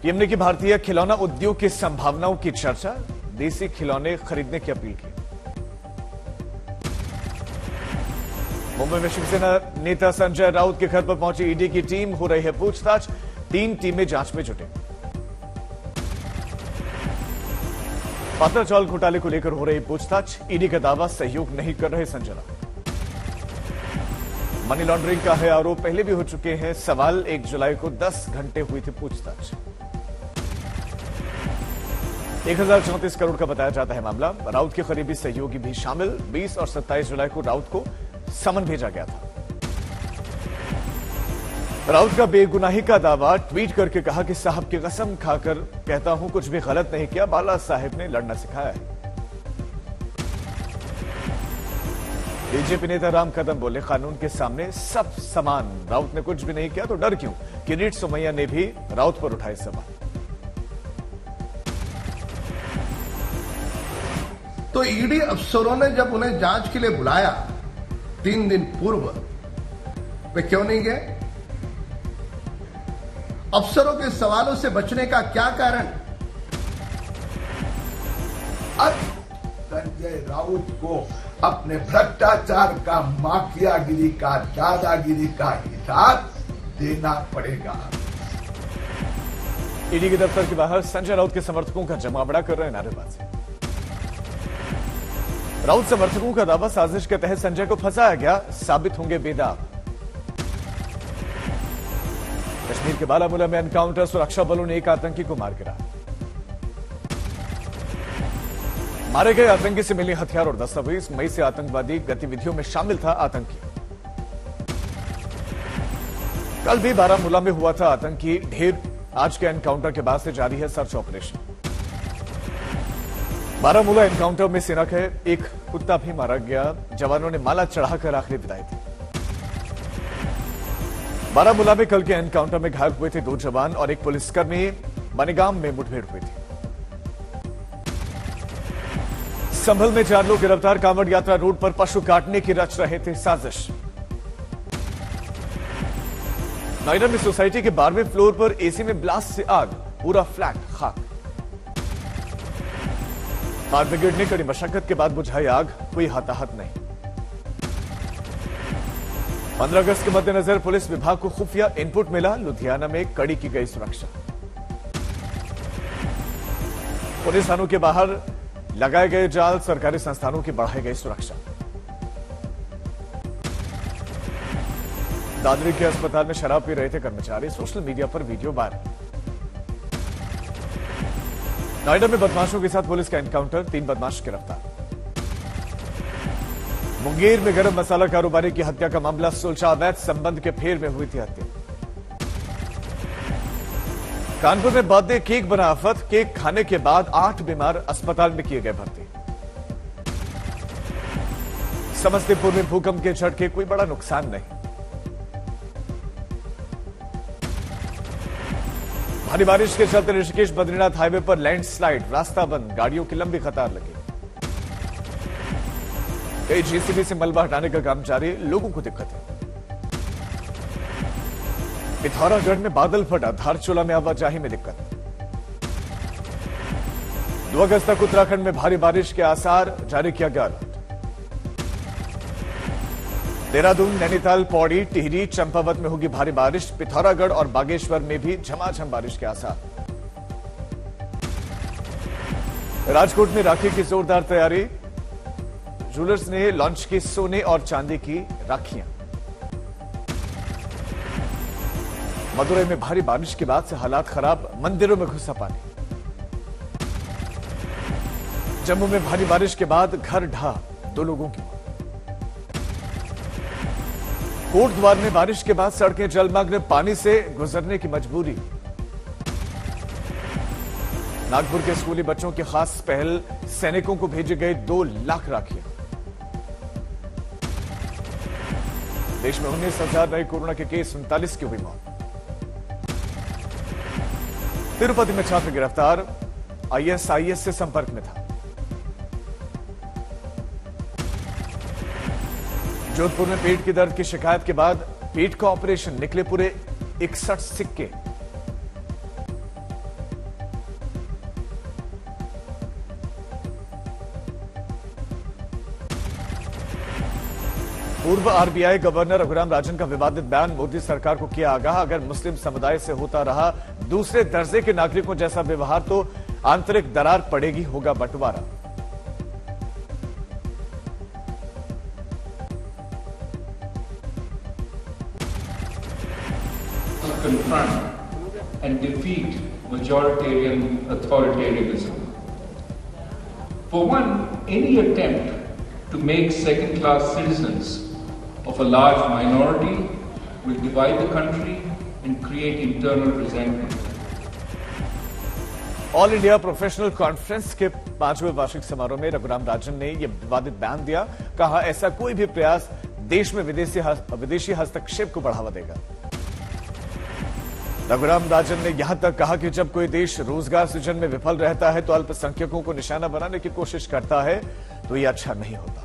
PM ने की भारतीय खिलौना उद्योग की संभावनाओं की चर्चा, देसी खिलौने खरीदने की अपील की। मुंबई में शिवसेना नेता संजय राउत के घर पर पहुंची ईडी की टीम, हो रही है पूछताछ, 3 टीमें जांच में जुटी। पात्र चावल घोटाले को लेकर हो रही पूछताछ, ईडी का दावा सहयोग नहीं कर रहे संजय राउत। मनी लॉन्ड्रिंग का है आरोप, पहले भी हो चुके हैं सवाल, 1 जुलाई को 10 घंटे हुई थी पूछताछ। 1034 करोड़ का बताया जाता है मामला, राउत के करीबी सहयोगी भी शामिल। 20 और 27 जुलाई को राउत को समन भेजा गया था। राउत का बेगुनाही का दावा, ट्वीट करके कहा कि साहब की कसम खाकर कहता हूं कुछ भी गलत नहीं किया, बाला साहेब ने लड़ना सिखाया है। बीजेपी नेता राम कदम बोले, कानून के सामने सब समान, राउत ने कुछ भी नहीं किया तो डर क्यों। किरीट सोमैया ने भी राउत पर उठाए सवाल। तो ईडी अफसरों ने जब उन्हें जांच के लिए बुलाया 3 दिन पूर्व, वे क्यों नहीं गए? अफसरों के सवालों से बचने का क्या कारण? अब संजय राउत को अपने भ्रष्टाचार का, माफियागिरी का, दादागिरी का हिसाब देना पड़ेगा। ईडी के दफ्तर के बाहर संजय राउत के समर्थकों का जमावड़ा कर रहे हैं नारेबाजी। राउत समर्थकों का दावा, साजिश के तहत संजय को फंसाया गया, साबित होंगे बेदाग। कश्मीर के बारामूला में एनकाउंटर, सुरक्षा बलों ने एक आतंकी को मार गिराया। मारे गए आतंकी से मिले हथियार और दस्तावेज, मई से आतंकवादी गतिविधियों में शामिल था आतंकी। कल भी बारामूला में हुआ था आतंकी ढेर, आज के एनकाउंटर के बाद से जारी है सर्च ऑपरेशन। बारामूला एनकाउंटर में सेना का एक कुत्ता भी मारा गया, जवानों ने माला चढ़ाकर आखिरी विदाई दी। बारामूला में कल के एनकाउंटर में घायल हुए थे 2 जवान और एक पुलिसकर्मी, बनेगाम में मुठभेड़ हुई थी। संभल में 4 लोग गिरफ्तार, कांवड़ यात्रा रोड पर पशु काटने की रच रहे थे साजिश। नोएडा में सोसाइटी के 12वें फ्लोर पर एसी में ब्लास्ट से आग, पूरा फ्लैट खाक। फायर ब्रिगेड ने कड़ी मशक्कत के बाद बुझाई आग, कोई हताहत नहीं। 15 अगस्त के मद्देनजर पुलिस विभाग को खुफिया इनपुट मिला, लुधियाना में कड़ी की गई सुरक्षा। पुलिस थानों के बाहर लगाए गए जाल, सरकारी संस्थानों की बढ़ाई गई सुरक्षा। दादरी के अस्पताल में शराब पी रहे थे कर्मचारी, सोशल मीडिया पर वीडियो वायरल। नोएडा में बदमाशों के साथ पुलिस का एनकाउंटर, 3 बदमाश गिरफ्तार। मुंगेर में गरम मसाला कारोबारी की हत्या का मामला सुलझा, अवैध संबंध के फेर में हुई थी हत्या। कानपुर में बर्थडे केक बना आफत, केक खाने के बाद 8 बीमार अस्पताल में किए गए भर्ती। समस्तीपुर में भूकंप के झटके, कोई बड़ा नुकसान नहीं। भारी बारिश के चलते ऋषिकेश बद्रीनाथ हाईवे पर लैंडस्लाइड, रास्ता बंद, गाड़ियों की लंबी कतार लगी। कई जेसीबी से मलबा हटाने का काम जारी, लोगों को दिक्कत है। पिथौरागढ़ में बादल फटा, धारचूला में आवाजाही में दिक्कत। 2 अगस्त तक उत्तराखंड में भारी बारिश के आसार, जारी किया गया अलर्ट। देहरादून, नैनीताल, पौड़ी, टिहरी, चंपावत में होगी भारी बारिश, पिथौरागढ़ और बागेश्वर में भी झमाझम बारिश के आसार। राजकोट में राखी की जोरदार तैयारी, ज्वेलर्स ने लॉन्च की सोने और चांदी की राखियां। मदुरई में भारी बारिश के बाद से हालात खराब, मंदिरों में घुसा पानी। जम्मू में भारी बारिश के बाद घर ढहा, 2 लोगों की मौत। कोटद्वार में बारिश के बाद सड़कें जलमग्न, पानी से गुजरने की मजबूरी। नागपुर के स्कूली बच्चों की खास पहल, सैनिकों को भेजे गए 2 लाख राखियां। देश में 19,000 नए कोरोना के केस, 39 की हुई मौत। तिरुपति में छात्र गिरफ्तार, आईएसआईएस से संपर्क में था। जोधपुर में पेट की दर्द की शिकायत के बाद पेट का ऑपरेशन, निकले पूरे 61 सिक्के। पूर्व आरबीआई गवर्नर रघुराम राजन का विवादित बयान, मोदी सरकार को किया आगाह, अगर मुस्लिम समुदाय से होता रहा दूसरे दर्जे के नागरिकों जैसा व्यवहार तो आंतरिक दरार पड़ेगी, होगा बंटवारा। Confront and defeat majoritarian authoritarianism. For one, any attempt to make second-class citizens of a large minority will divide the country and create internal resentment. All India professional conference के 5वें वार्षिक समारोह में रघुराम राजन ने यह विवादित बयान दिया। कहा, ऐसा कोई भी प्रयास देश में विदेशी हस्तक्षेप को बढ़ावा देगा। रघुराम राजन ने यहां तक कहा कि जब कोई देश रोजगार सृजन में विफल रहता है तो अल्पसंख्यकों को निशाना बनाने की कोशिश करता है तो यह अच्छा नहीं होता।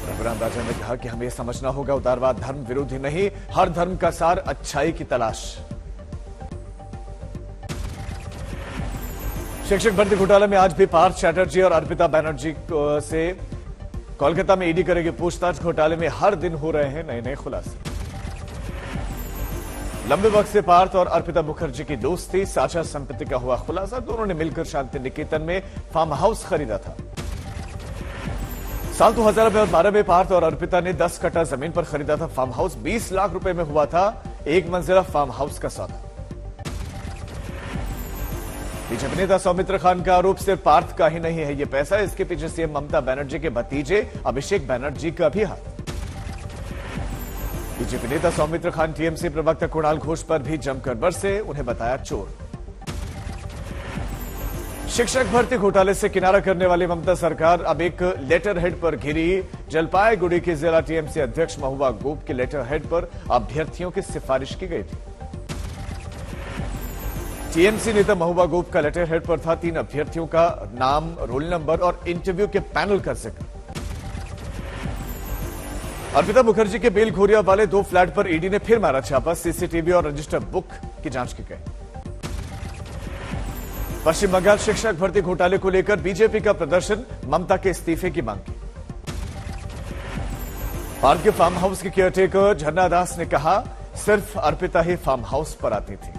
रघुराम राजन ने कहा कि हमें यह समझना होगा, उदारवाद धर्म विरोधी नहीं, हर धर्म का सार अच्छाई की तलाश। शिक्षक भर्ती घोटाले में आज भी पार्थ चैटर्जी और अर्पिता बनर्जी से कोलकाता में ईडी करेगी पूछताछ। घोटाले में हर दिन हो रहे हैं नए नए खुलासे। लंबे वक्त से पार्थ और अर्पिता मुखर्जी की दोस्ती, साझा संपत्ति का हुआ खुलासा। दोनों ने मिलकर शांति निकेतन में फार्म हाउस खरीदा था। साल 2012 में पार्थ और अर्पिता ने 10 कट्टा जमीन पर खरीदा था फार्म हाउस। 20 लाख रुपए में हुआ था एक मंजिला फार्म हाउस का सौदा। बीजेपी नेता सौमित्र खान का आरोप सिर्फ पार्थ का ही नहीं है ये पैसा, इसके पीछे सीएम ममता बनर्जी के भतीजे अभिषेक बनर्जी का भी हाथ। बीजेपी नेता सौमित्र खान टीएमसी प्रवक्ता कुणाल घोष पर भी जमकर बरसे, उन्हें बताया चोर। शिक्षक भर्ती घोटाले से किनारा करने वाली ममता सरकार अब एक लेटर हेड पर घिरी। जलपाईगुड़ी के जिला टीएमसी अध्यक्ष महुआ गोप के लेटर हेड पर अभ्यर्थियों की सिफारिश की गई थी। टीएमसी नेता महुआ गोप का लेटर हेड पर था 3 अभ्यर्थियों का नाम, रोल नंबर और इंटरव्यू के पैनल का जिक्र। अर्पिता मुखर्जी के बेलघोरिया वाले 2 फ्लैट पर ईडी ने फिर मारा छापा। सीसीटीवी और रजिस्टर बुक की जांच की गई। पश्चिम बंगाल शिक्षक भर्ती घोटाले को लेकर बीजेपी का प्रदर्शन, ममता के इस्तीफे की मांग की। पार्क के फार्म हाउस के केयरटेकर झरना दास ने कहा, सिर्फ अर्पिता ही फार्म हाउस पर आती थी।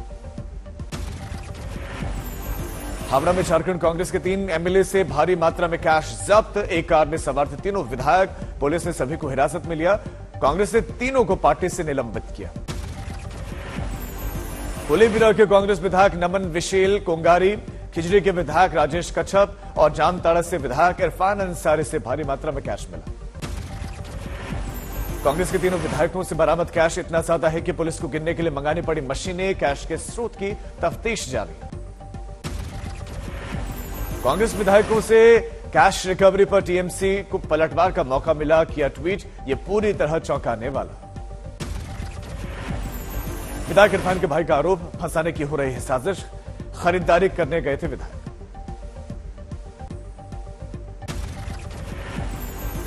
हावड़ा में झारखंड कांग्रेस के 3 एमएलए से भारी मात्रा में कैश जब्त। एक कार में सवार थे 3 विधायक। पुलिस ने सभी को हिरासत में लिया। कांग्रेस ने तीनों को पार्टी से निलंबित किया। कोलीबिरा के कांग्रेस विधायक नमन विशेल कोंगारी, खिजड़ी के विधायक राजेश कच्छप और जामताड़ा से विधायक इरफान अंसारी से भारी मात्रा में कैश मिला। कांग्रेस के 3 विधायकों से बरामद कैश इतना ज्यादा है कि पुलिस को गिनने के लिए मंगानी पड़ी मशीनें। कैश के स्रोत की तफ्तीश जारी। कांग्रेस विधायकों से कैश रिकवरी पर टीएमसी को पलटवार का मौका मिला, किया ट्वीट, ये पूरी तरह चौंकाने वाला। विधायक इरफान के भाई का आरोप, फंसाने की हो रही है साजिश। खरीदारी करने गए थे विधायक।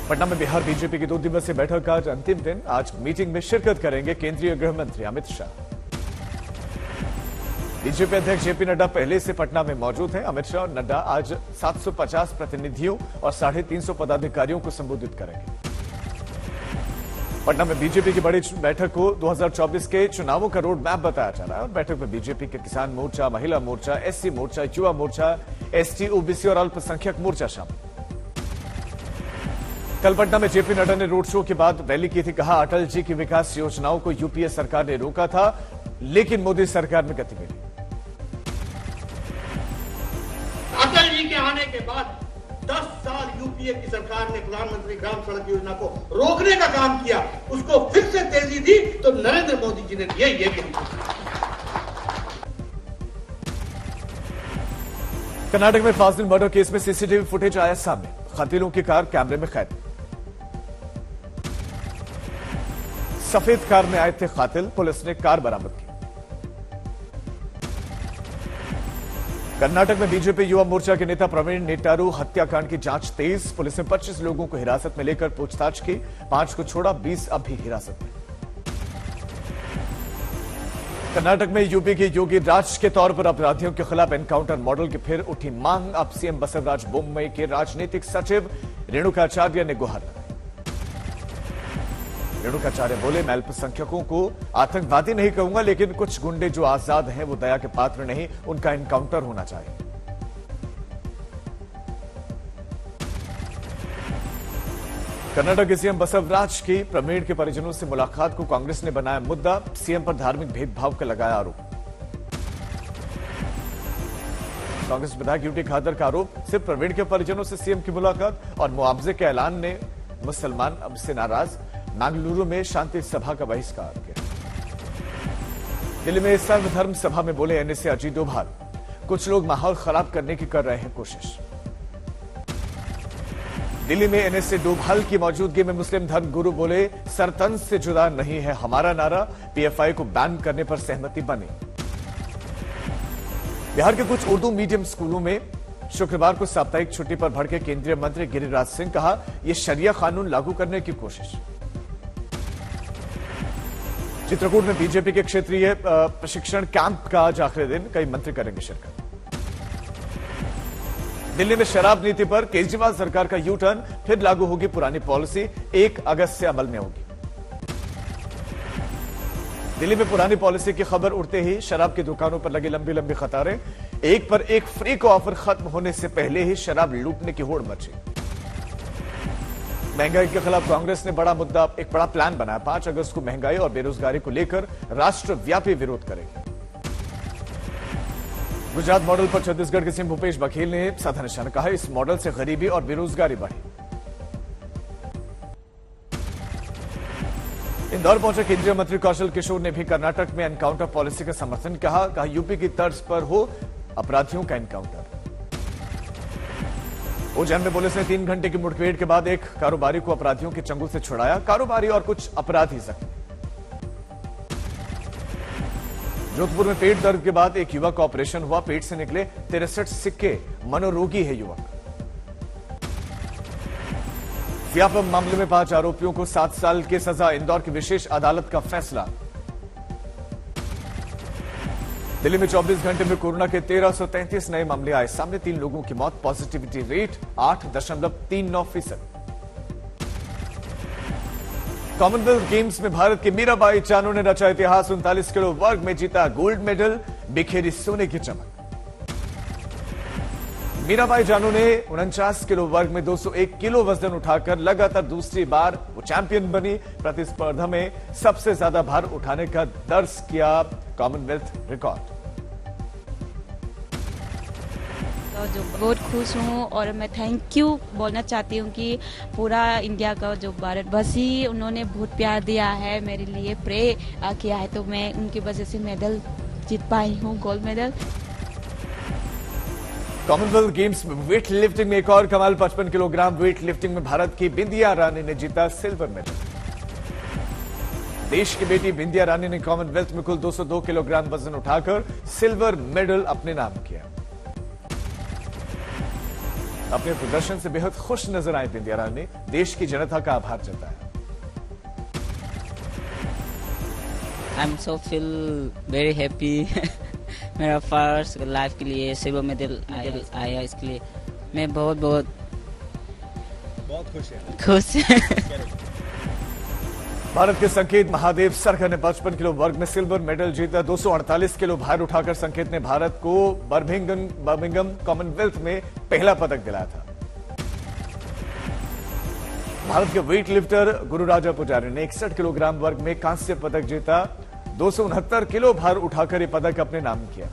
पटना में बिहार बीजेपी की 2 दिवसीय बैठक का आज अंतिम दिन। आज मीटिंग में शिरकत करेंगे केंद्रीय गृह मंत्री अमित शाह। बीजेपी अध्यक्ष जेपी नड्डा पहले से पटना में मौजूद हैं। अमित शाह और नड्डा आज 750 प्रतिनिधियों और 350 पदाधिकारियों को संबोधित करेंगे। पटना में बीजेपी की बड़ी बैठक को 2024 के चुनावों का रोड मैप बताया जा रहा है। और बैठक में बीजेपी के किसान मोर्चा, महिला मोर्चा, एससी मोर्चा, युवा मोर्चा, एसटी, ओबीसी और अल्पसंख्यक मोर्चा शामिल। कल पटना में जेपी नड्डा ने रोड शो के बाद रैली की थी। कहा, अटल जी की विकास योजनाओं को यूपीए सरकार ने रोका था, लेकिन मोदी सरकार में गति मिली। अटल जी के आने के बाद 10 साल यूपीए की सरकार ने प्रधानमंत्री ग्राम सड़क योजना को रोकने का काम किया, उसको फिर से तेजी दी तो नरेंद्र मोदी जी ने दिया। ये कर्नाटक में फाजिल मर्डर केस में सीसीटीवी फुटेज आया सामने। कातिलों की कार कैमरे में कैद। सफेद कार में आए थे कातिल, पुलिस ने कार बरामद की। कर्नाटक में बीजेपी युवा मोर्चा के नेता प्रवीण नेटारू हत्याकांड की जांच तेज। पुलिस ने 25 लोगों को हिरासत में लेकर पूछताछ की। 5 को छोड़ा, 20 अब भी हिरासत में। कर्नाटक में यूपी के योगी राज के तौर पर अपराधियों के खिलाफ एनकाउंटर मॉडल की फिर उठी मांग। अब सीएम बसवराज बोम्मई के राजनीतिक सचिव रेणुकाचार्य ने गुहार लगाई। रेणुकाचार्य बोले, मैं अल्पसंख्यकों को आतंकवादी नहीं कहूंगा, लेकिन कुछ गुंडे जो आजाद हैं वो दया के पात्र नहीं, उनका एनकाउंटर होना चाहिए। कर्नाटक के सीएम बसवराज की प्रवीण के परिजनों से मुलाकात को कांग्रेस ने बनाया मुद्दा, सीएम पर धार्मिक भेदभाव का लगाया आरोप। कांग्रेस विधायक यूटी खादर का आरोप, सिर्फ प्रवीण के परिजनों से सीएम की मुलाकात और मुआवजे के ऐलान ने मुसलमान अब से नाराज, मंगलुरु में शांति सभा का बहिष्कार किया। दिल्ली में सर्वधर्म सभा में बोले एनएसए अजीत डोभाल, कुछ लोग माहौल खराब करने की कर रहे हैं कोशिश। दिल्ली में एनएसए डोभाल की मौजूदगी में मुस्लिम धर्म गुरु बोले, सरतंज से जुदा नहीं है हमारा नारा, पीएफआई को बैन करने पर सहमति बनी। बिहार के कुछ उर्दू मीडियम स्कूलों में शुक्रवार को साप्ताहिक छुट्टी पर भड़के केंद्रीय मंत्री गिरिराज सिंह, कहा यह शरिया कानून लागू करने की कोशिश। चित्रकूट में बीजेपी के क्षेत्रीय प्रशिक्षण कैंप का आज आखिरी दिन, कई मंत्री करेंगे शिरकत। दिल्ली में शराब नीति पर केजरीवाल सरकार का यू टर्न, फिर लागू होगी पुरानी पॉलिसी, 1 अगस्त से अमल में होगी। दिल्ली में पुरानी पॉलिसी की खबर उड़ते ही शराब की दुकानों पर लगी लंबी लंबी कतारें, एक पर एक फ्री का ऑफर खत्म होने से पहले ही शराब लूटने की होड़ मची। महंगाई के खिलाफ कांग्रेस ने एक बड़ा प्लान बनाया, 5 अगस्त को महंगाई और बेरोजगारी को लेकर राष्ट्रव्यापी विरोध करेगी। गुजरात मॉडल पर छत्तीसगढ़ के सीएम भूपेश बघेल ने साधा निशाना, कहा इस मॉडल से गरीबी और बेरोजगारी बढ़ी। इंदौर पहुंचे केंद्रीय मंत्री कौशल किशोर ने भी कर्नाटक में एनकाउंटर पॉलिसी का समर्थन किया, कहा यूपी की तर्ज पर हो अपराधियों का एनकाउंटर। उज्जैन में पुलिस ने 3 घंटे की मुठभेड़ के बाद एक कारोबारी को अपराधियों के चंगुल से छुड़ाया, कारोबारी और कुछ अपराधी जख्मी। जोधपुर में पेट दर्द के बाद एक युवक का ऑपरेशन हुआ, पेट से निकले 63 सिक्के, मनोरोगी है युवक। व्यापम मामले में 5 आरोपियों को 7 साल की सजा, इंदौर की विशेष अदालत का फैसला। दिल्ली में 24 घंटे में कोरोना के 1333 नए मामले आए सामने, 3 लोगों की मौत, पॉजिटिविटी रेट 8.39%। कॉमनवेल्थ गेम्स में भारत के मीराबाई चानू ने रचा इतिहास, 39 किलो वर्ग में जीता गोल्ड मेडल, बिखेरी सोने की चमक। मीराबाई चानू ने 49 किलो वर्ग में 201 किलो वजन उठाकर लगातार दूसरी बार वो चैंपियन बनी, प्रतिस्पर्धा में सबसे ज्यादा भार उठाने का दर्ज किया कॉमनवेल्थ रिकॉर्ड। जो बहुत खुश हूँ और मैं थैंक यू बोलना चाहती हूँ कि पूरा इंडिया का जो भारतवासी उन्होंने बहुत प्यार दिया है, मेरे लिए प्रे किया है, तो मैं उनकी वजह से मेडल जीत पाई हूँ, गोल्ड मेडल। कॉमनवेल्थ गेम्स में वेट लिफ्टिंग में एक और कमाल, 55 किलोग्राम वेट लिफ्टिंग में भारत की बिंदिया रानी ने जीता सिल्वर मेडल। देश की बेटी बिंदिया रानी ने कॉमनवेल्थ में कुल 202 किलोग्राम वजन उठाकर सिल्वर मेडल अपने नाम किया। अपने प्रदर्शन से बेहद खुश नजर आई बिंदिया रानी ने देश की जनता का आभार जताया। I am so feel very happy. मेरा फर्स्ट लाइफ के लिए सिल्वर मेडल आया, इसके लिए मैं बहुत खुश है। भारत के संकेत महादेव सरकर ने 55 किलो वर्ग में सिल्वर मेडल जीता, 248 किलो भार उठाकर संकेत ने भारत को बर्मिंघम कॉमनवेल्थ में पहला पदक दिलाया था। भारत के वेट लिफ्टर गुरुराजा पुजारी ने 61 किलोग्राम वर्ग में कांस्य पदक जीता, 269 किलो भार उठाकर यह पदक अपने नाम किया।